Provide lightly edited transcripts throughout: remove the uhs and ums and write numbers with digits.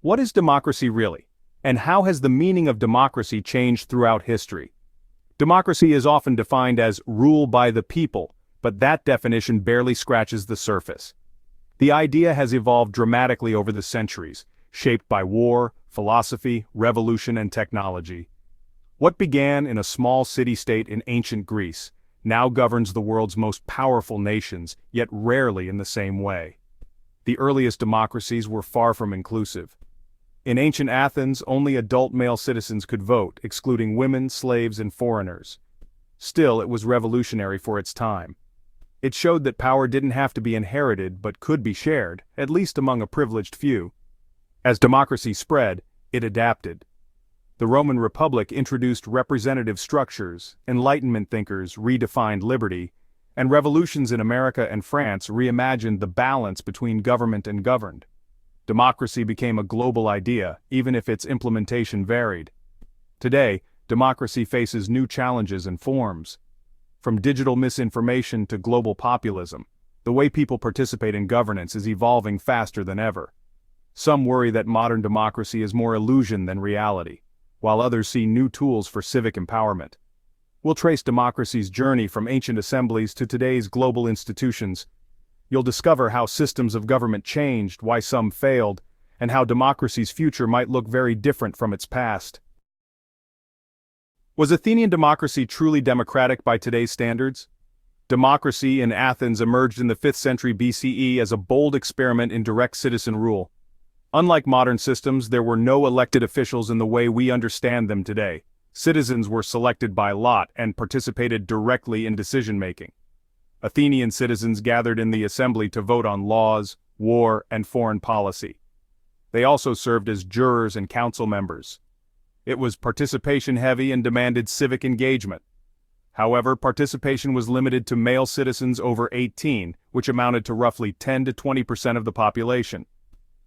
What is democracy really? And how has the meaning of democracy changed throughout history? Democracy is often defined as rule by the people, but that definition barely scratches the surface. The idea has evolved dramatically over the centuries, shaped by war, philosophy, revolution, and technology. What began in a small city-state in ancient Greece now governs the world's most powerful nations, yet rarely in the same way. The earliest democracies were far from inclusive. In ancient Athens, only adult male citizens could vote, excluding women, slaves, and foreigners. Still, it was revolutionary for its time. It showed that power didn't have to be inherited but could be shared, at least among a privileged few. As democracy spread, it adapted. The Roman Republic introduced representative structures, Enlightenment thinkers redefined liberty, and revolutions in America and France reimagined the balance between government and governed. Democracy became a global idea, even if its implementation varied. Today, democracy faces new challenges and forms. From digital misinformation to global populism, the way people participate in governance is evolving faster than ever. Some worry that modern democracy is more illusion than reality, while others see new tools for civic empowerment. We'll trace democracy's journey from ancient assemblies to today's global institutions. You'll discover how systems of government changed, why some failed, and how democracy's future might look very different from its past. Was Athenian democracy truly democratic by today's standards? Democracy in Athens emerged in the 5th century BCE as a bold experiment in direct citizen rule. Unlike modern systems, there were no elected officials in the way we understand them today. Citizens were selected by lot and participated directly in decision-making. Athenian citizens gathered in the assembly to vote on laws, war, and foreign policy. They also served as jurors and council members. It was participation-heavy and demanded civic engagement. However, participation was limited to male citizens over 18, which amounted to roughly 10 to 20% of the population.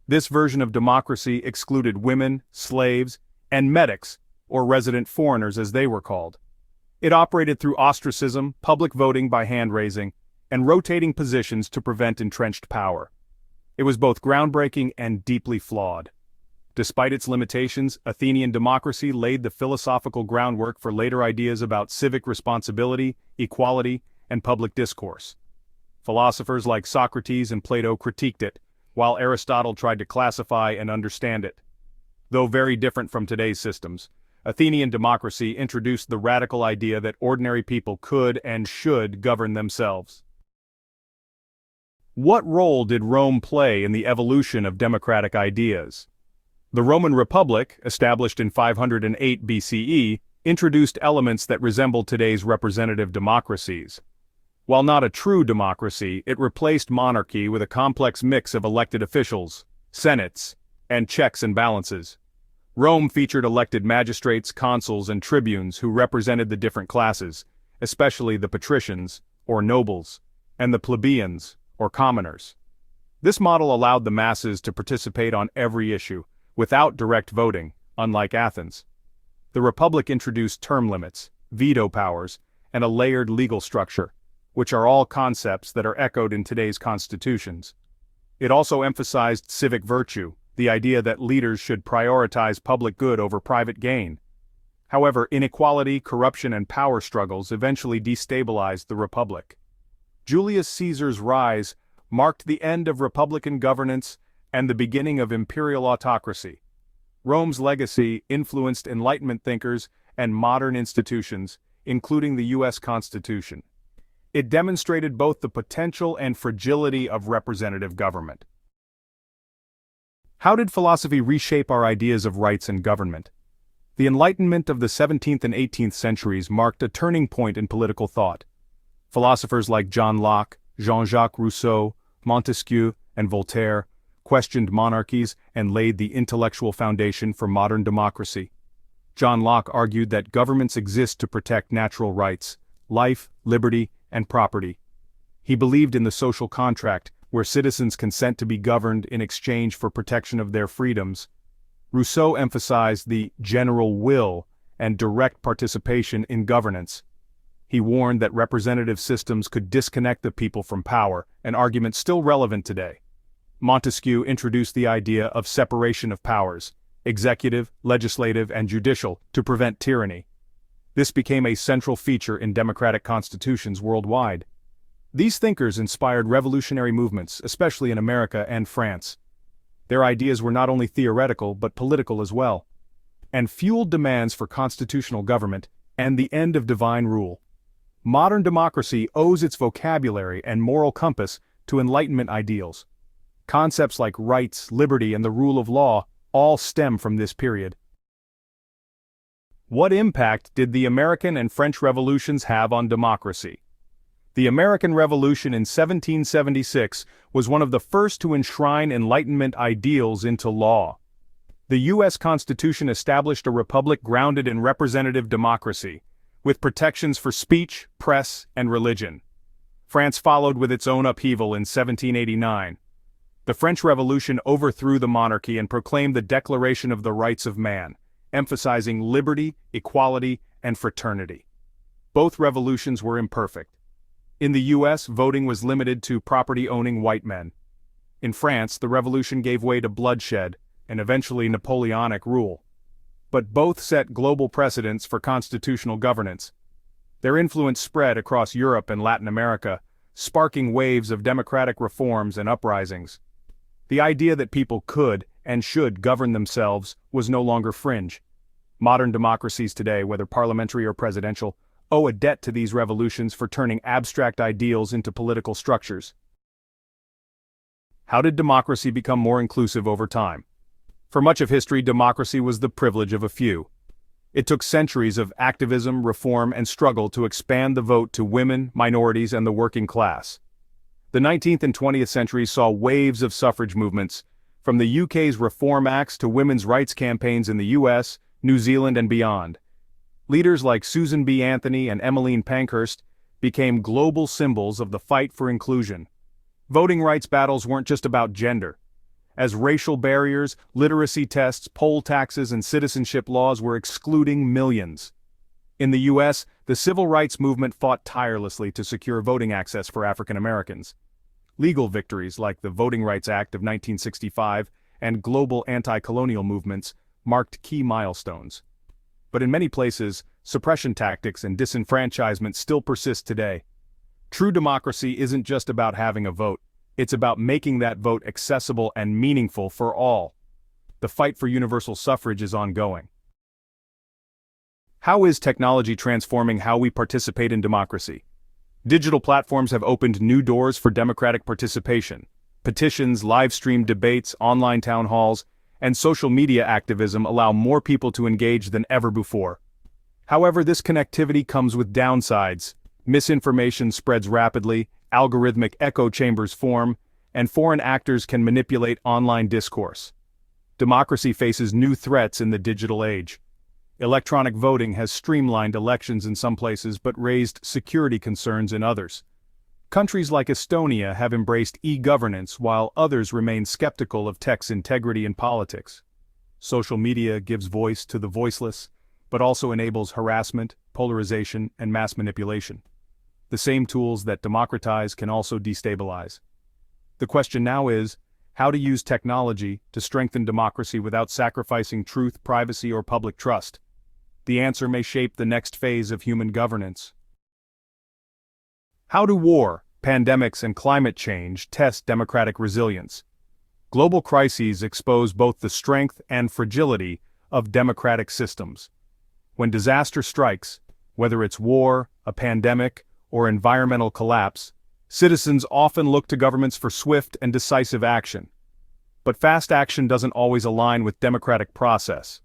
This version of democracy excluded women, slaves, and medics, or resident foreigners as they were called. It operated through ostracism, public voting by hand-raising, and rotating positions to prevent entrenched power. It was both groundbreaking and deeply flawed. Despite its limitations, Athenian democracy laid the philosophical groundwork for later ideas about civic responsibility, equality, and public discourse. Philosophers like Socrates and Plato critiqued it, while Aristotle tried to classify and understand it. Though very different from today's systems, Athenian democracy introduced the radical idea that ordinary people could and should govern themselves. What role did Rome play in the evolution of democratic ideas? The Roman Republic, established in 508 BCE, introduced elements that resemble today's representative democracies. While not a true democracy, it replaced monarchy with a complex mix of elected officials, senates, and checks and balances. Rome featured elected magistrates, consuls, and tribunes who represented the different classes, especially the patricians, or nobles, and the plebeians, or commoners. This model allowed the masses to participate on every issue, without direct voting, unlike Athens. The Republic introduced term limits, veto powers, and a layered legal structure, which are all concepts that are echoed in today's constitutions. It also emphasized civic virtue, the idea that leaders should prioritize public good over private gain. However, inequality, corruption, and power struggles eventually destabilized the Republic. Julius Caesar's rise marked the end of republican governance and the beginning of imperial autocracy. Rome's legacy influenced Enlightenment thinkers and modern institutions, including the U.S. Constitution. It demonstrated both the potential and fragility of representative government. How did philosophy reshape our ideas of rights and government? The Enlightenment of the 17th and 18th centuries marked a turning point in political thought. Philosophers like John Locke, Jean-Jacques Rousseau, Montesquieu, and Voltaire questioned monarchies and laid the intellectual foundation for modern democracy. John Locke argued that governments exist to protect natural rights, life, liberty, and property. He believed in the social contract, where citizens consent to be governed in exchange for protection of their freedoms. Rousseau emphasized the general will and direct participation in governance. He warned that representative systems could disconnect the people from power, an argument still relevant today. Montesquieu introduced the idea of separation of powers, executive, legislative, and judicial, to prevent tyranny. This became a central feature in democratic constitutions worldwide. These thinkers inspired revolutionary movements, especially in America and France. Their ideas were not only theoretical but political as well, and fueled demands for constitutional government and the end of divine rule. Modern democracy owes its vocabulary and moral compass to Enlightenment ideals. Concepts like rights, liberty, and the rule of law all stem from this period. What impact did the American and French revolutions have on democracy? The American Revolution in 1776 was one of the first to enshrine Enlightenment ideals into law. The U.S. Constitution established a republic grounded in representative democracy, with protections for speech, press, and religion. France followed with its own upheaval in 1789. The French Revolution overthrew the monarchy and proclaimed the Declaration of the Rights of Man, emphasizing liberty, equality, and fraternity. Both revolutions were imperfect. In the U.S., voting was limited to property-owning white men. In France, the revolution gave way to bloodshed and eventually Napoleonic rule. But both set global precedents for constitutional governance. Their influence spread across Europe and Latin America, sparking waves of democratic reforms and uprisings. The idea that people could and should govern themselves was no longer fringe. Modern democracies today, whether parliamentary or presidential, owe a debt to these revolutions for turning abstract ideals into political structures. How did democracy become more inclusive over time? For much of history, democracy was the privilege of a few. It took centuries of activism, reform, and struggle to expand the vote to women, minorities, and the working class. The 19th and 20th centuries saw waves of suffrage movements, from the UK's Reform Acts to women's rights campaigns in the US, New Zealand, and beyond. Leaders like Susan B. Anthony and Emmeline Pankhurst became global symbols of the fight for inclusion. Voting rights battles weren't just about gender. As racial barriers, literacy tests, poll taxes, and citizenship laws were excluding millions. In the US, the civil rights movement fought tirelessly to secure voting access for African Americans. Legal victories like the Voting Rights Act of 1965 and global anti-colonial movements marked key milestones. But in many places, suppression tactics and disenfranchisement still persist today. True democracy isn't just about having a vote, it's about making that vote accessible and meaningful for all. The fight for universal suffrage is ongoing. How is technology transforming how we participate in democracy? Digital platforms have opened new doors for democratic participation. Petitions, live-streamed debates, online town halls, and social media activism allow more people to engage than ever before. However, this connectivity comes with downsides. Misinformation spreads rapidly, algorithmic echo chambers form, and foreign actors can manipulate online discourse. Democracy faces new threats in the digital age. Electronic voting has streamlined elections in some places but raised security concerns in others. Countries like Estonia have embraced e-governance while others remain skeptical of tech's integrity in politics. Social media gives voice to the voiceless, but also enables harassment, polarization, and mass manipulation. The same tools that democratize can also destabilize. The question now is, how to use technology to strengthen democracy without sacrificing truth, privacy, or public trust. The answer may shape the next phase of human governance. How do war, pandemics, and climate change test democratic resilience? Global crises expose both the strength and fragility of democratic systems. When disaster strikes, whether it's war, a pandemic, or environmental collapse, citizens often look to governments for swift and decisive action. But fast action doesn't always align with democratic process.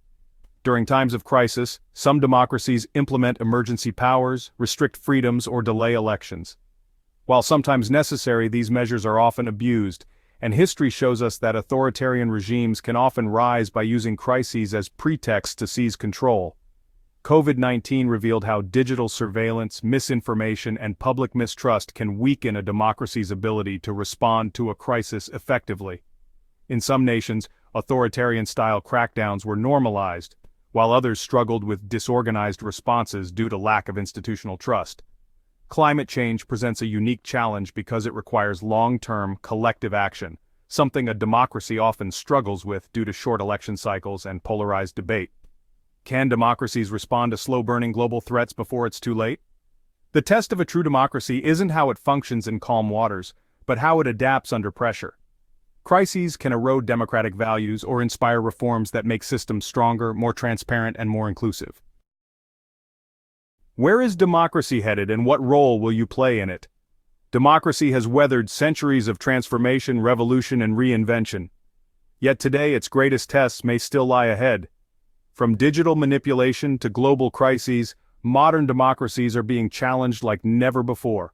During times of crisis, some democracies implement emergency powers, restrict freedoms, or delay elections. While sometimes necessary, these measures are often abused, and history shows us that authoritarian regimes can often rise by using crises as pretexts to seize control. COVID-19 revealed how digital surveillance, misinformation, and public mistrust can weaken a democracy's ability to respond to a crisis effectively. In some nations, authoritarian-style crackdowns were normalized, while others struggled with disorganized responses due to lack of institutional trust. Climate change presents a unique challenge because it requires long-term, collective action, something a democracy often struggles with due to short election cycles and polarized debate. Can democracies respond to slow-burning global threats before it's too late? The test of a true democracy isn't how it functions in calm waters, but how it adapts under pressure. Crises can erode democratic values or inspire reforms that make systems stronger, more transparent, and more inclusive. Where is democracy headed, and what role will you play in it? Democracy has weathered centuries of transformation, revolution, and reinvention. Yet today its greatest tests may still lie ahead. From digital manipulation to global crises, modern democracies are being challenged like never before.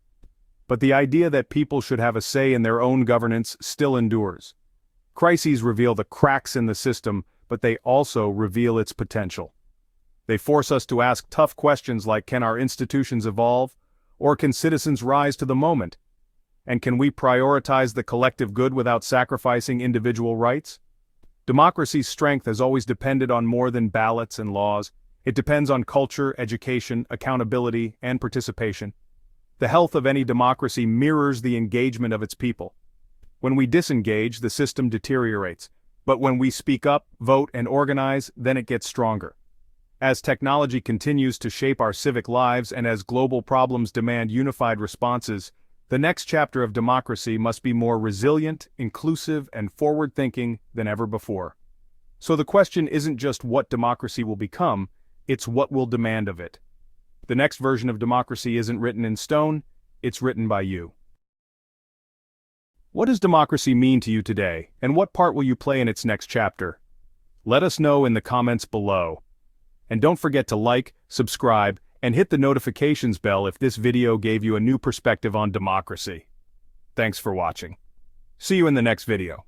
But the idea that people should have a say in their own governance still endures. Crises reveal the cracks in the system, but they also reveal its potential. They force us to ask tough questions like, can our institutions evolve? Or can citizens rise to the moment? And can we prioritize the collective good without sacrificing individual rights? Democracy's strength has always depended on more than ballots and laws. It depends on culture, education, accountability, and participation. The health of any democracy mirrors the engagement of its people. When we disengage, the system deteriorates. But when we speak up, vote, and organize, then it gets stronger. As technology continues to shape our civic lives and as global problems demand unified responses, the next chapter of democracy must be more resilient, inclusive, and forward-thinking than ever before. So the question isn't just what democracy will become, it's what we'll demand of it. The next version of democracy isn't written in stone, it's written by you. What does democracy mean to you today, and what part will you play in its next chapter? Let us know in the comments below. And don't forget to like, subscribe, and hit the notifications bell if this video gave you a new perspective on democracy. Thanks for watching. See you in the next video.